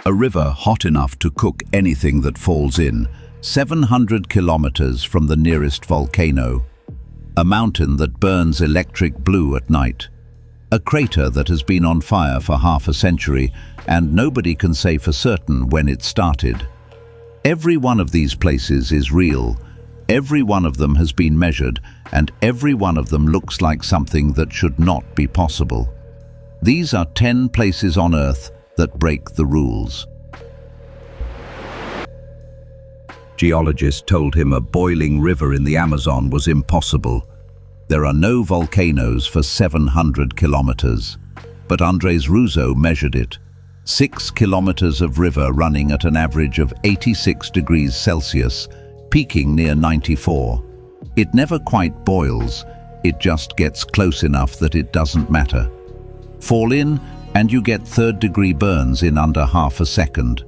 A river hot enough to cook anything that falls in, 700 kilometers from the nearest volcano. A mountain that burns electric blue at night. A crater that has been on fire for half a century, and nobody can say for certain when it started. Every one of these places is real. Every one of them has been measured, and every one of them looks like something that should not be possible. These are 10 places on Earth that break the rules. Geologists told him a boiling river in the Amazon was impossible. There are no volcanoes for 700 kilometers. But Andres Ruzo measured it. 6 kilometers of river running at an average of 86 degrees Celsius, peaking near 94. It never quite boils, it just gets close enough that it doesn't matter. Fall in and you get third-degree burns in under half a second.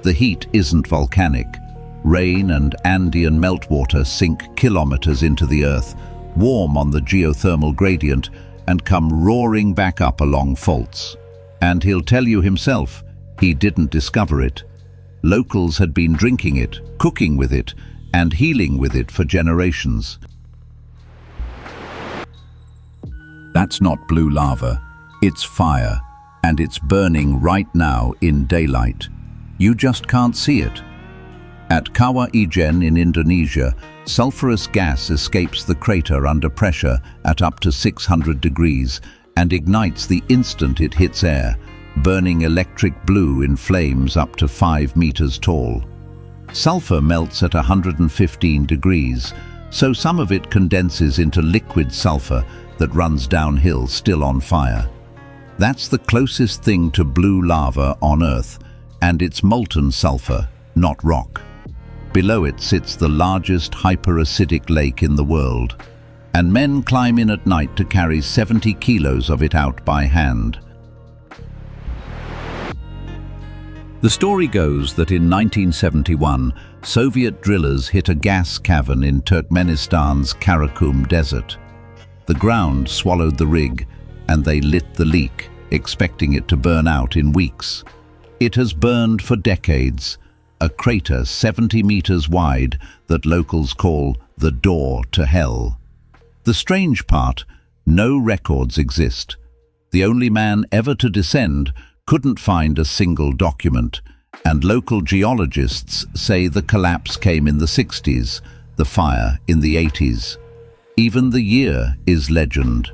The heat isn't volcanic. Rain and Andean meltwater sink kilometers into the earth, warm on the geothermal gradient, and come roaring back up along faults. And he'll tell you himself, he didn't discover it. Locals had been drinking it, cooking with it, and healing with it for generations. That's not blue lava, it's fire, and it's burning right now in daylight. You just can't see it. At Kawah Ijen in Indonesia, sulfurous gas escapes the crater under pressure at up to 600 degrees and ignites the instant it hits air, burning electric blue in flames up to 5 meters tall. Sulfur melts at 115 degrees, so some of it condenses into liquid sulfur that runs downhill still on fire. That's the closest thing to blue lava on Earth, and it's molten sulfur, not rock. Below it sits the largest hyperacidic lake in the world, and men climb in at night to carry 70 kilos of it out by hand. The story goes that in 1971, Soviet drillers hit a gas cavern in Turkmenistan's Karakum Desert. The ground swallowed the rig, and they lit the leak, expecting it to burn out in weeks. It has burned for decades, a crater 70 meters wide that locals call the door to hell. The strange part, no records exist. The only man ever to descend couldn't find a single document, and local geologists say the collapse came in the 60s, the fire in the 80s. Even the year is legend.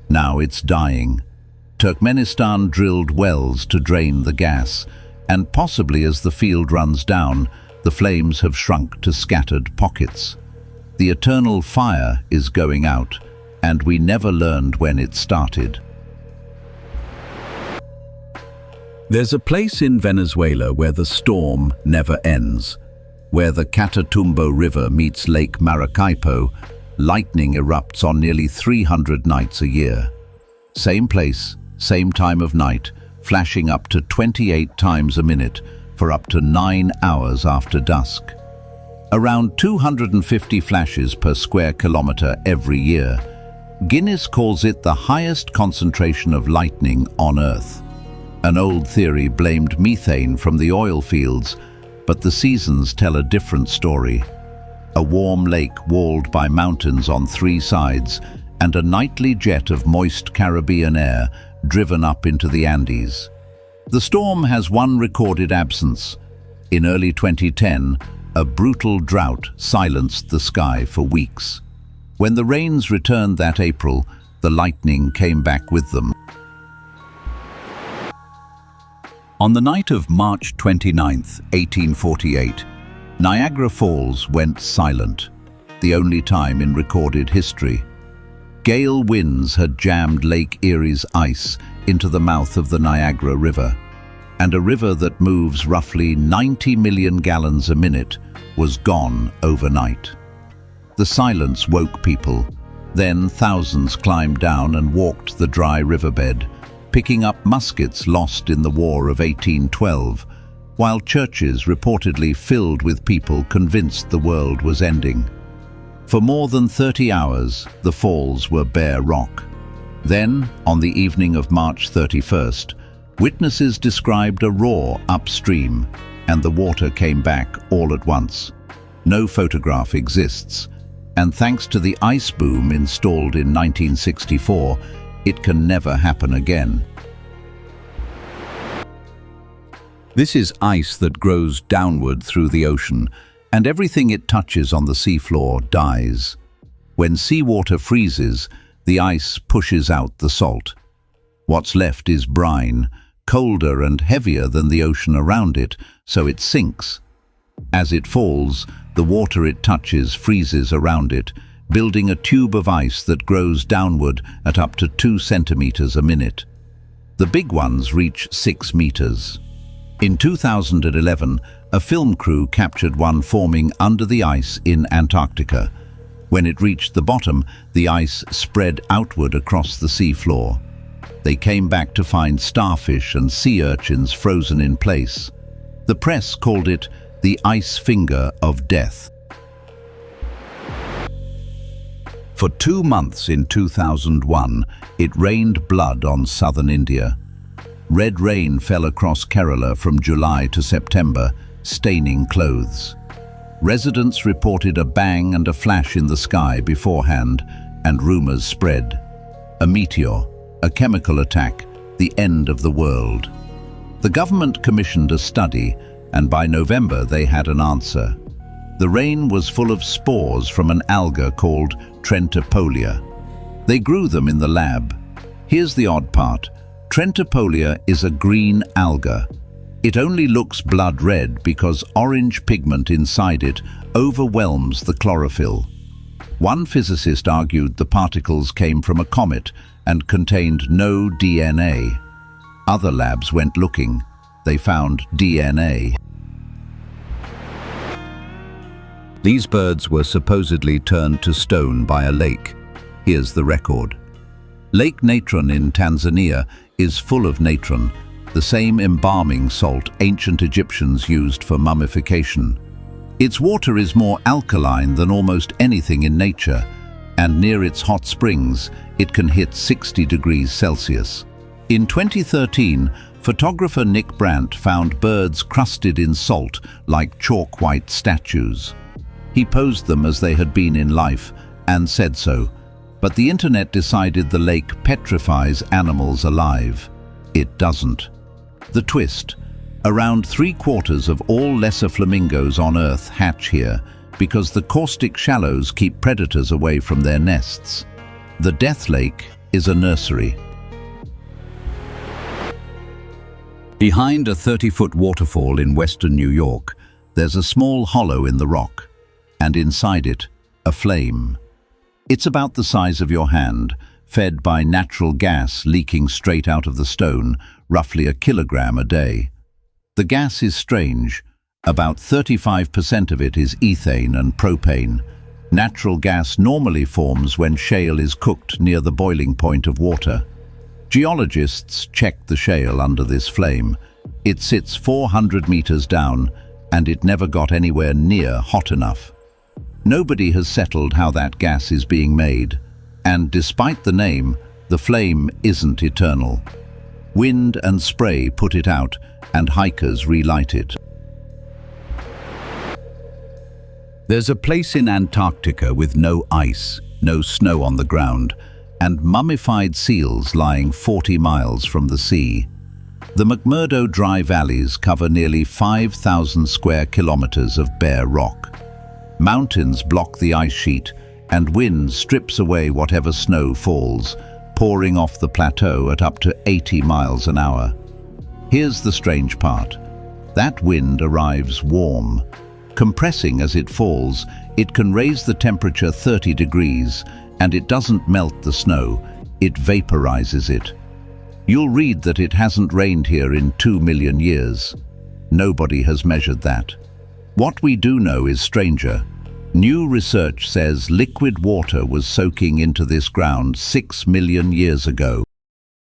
Now it's dying. Turkmenistan drilled wells to drain the gas, and possibly as the field runs down, the flames have shrunk to scattered pockets. The eternal fire is going out, and we never learned when it started. There's a place in Venezuela where the storm never ends. Where the Catatumbo River meets Lake Maracaibo, lightning erupts on nearly 300 nights a year. Same place, same time of night, flashing up to 28 times a minute for up to 9 hours after dusk. Around 250 flashes per square kilometer every year. Guinness calls it the highest concentration of lightning on Earth. An old theory blamed methane from the oil fields, but the seasons tell a different story. A warm lake walled by mountains on 3 sides, and a nightly jet of moist Caribbean air driven up into the Andes. The storm has one recorded absence. In early 2010, a brutal drought silenced the sky for weeks. When the rains returned that April, the lightning came back with them. On the night of March 29, 1848, Niagara Falls went silent, the only time in recorded history. Gale winds had jammed Lake Erie's ice into the mouth of the Niagara River, and a river that moves roughly 90 million gallons a minute was gone overnight. The silence woke people. Then thousands climbed down and walked the dry riverbed, picking up muskets lost in the War of 1812, while churches reportedly filled with people convinced the world was ending. For more than 30 hours, the falls were bare rock. Then, on the evening of March 31st, Witnesses described a roar upstream, and the water came back all at once. No photograph exists, and thanks to the ice boom installed in 1964, it can never happen again. This is ice that grows downward through the ocean, and everything it touches on the seafloor dies. When seawater freezes, the ice pushes out the salt. What's left is brine, colder and heavier than the ocean around it, so it sinks. As it falls, the water it touches freezes around it, building a tube of ice that grows downward at up to 2 centimeters a minute. The big ones reach 6 meters. In 2011, a film crew captured one forming under the ice in Antarctica. When it reached the bottom, the ice spread outward across the seafloor. They came back to find starfish and sea urchins frozen in place. The press called it the ice finger of death. For 2 months in 2001, it rained blood on southern India. Red rain fell across Kerala from July to September, staining clothes. Residents reported a bang and a flash in the sky beforehand, and rumors spread. A meteor, a chemical attack, the end of the world. The government commissioned a study, and by November they had an answer. The rain was full of spores from an alga called Trentipolia. They grew them in the lab. Here's the odd part. Trentipolia is a green alga. It only looks blood red because orange pigment inside it overwhelms the chlorophyll. One physicist argued the particles came from a comet and contained no DNA. Other labs went looking. They found DNA. These birds were supposedly turned to stone by a lake. Here's the record. Lake Natron in Tanzania is full of natron, the same embalming salt ancient Egyptians used for mummification. Its water is more alkaline than almost anything in nature, and near its hot springs, it can hit 60 degrees Celsius. In 2013, photographer Nick Brandt found birds crusted in salt like chalk-white statues. He posed them as they had been in life and said so, but the internet decided the lake petrifies animals alive. It doesn't. The twist: around 3/4 of all lesser flamingos on Earth hatch here because the caustic shallows keep predators away from their nests. The Death Lake is a nursery. Behind a 30-foot waterfall in western New York, there's a small hollow in the rock, and inside it, a flame. It's about the size of your hand, fed by natural gas leaking straight out of the stone, roughly 1 kilogram a day. The gas is strange. About 35% of it is ethane and propane. Natural gas normally forms when shale is cooked near the boiling point of water. Geologists checked the shale under this flame. It sits 400 meters down, and it never got anywhere near hot enough. Nobody has settled how that gas is being made, and despite the name, the flame isn't eternal. Wind and spray put it out, and hikers relight it. There's a place in Antarctica with no ice, no snow on the ground, and mummified seals lying 40 miles from the sea. The McMurdo Dry Valleys cover nearly 5,000 square kilometers of bare rock. Mountains block the ice sheet, and wind strips away whatever snow falls, pouring off the plateau at up to 80 miles an hour. Here's the strange part. That wind arrives warm. Compressing as it falls, it can raise the temperature 30 degrees, and it doesn't melt the snow, it vaporizes it. You'll read that it hasn't rained here in 2 million years. Nobody has measured that. What we do know is stranger. New research says liquid water was soaking into this ground 6 million years ago.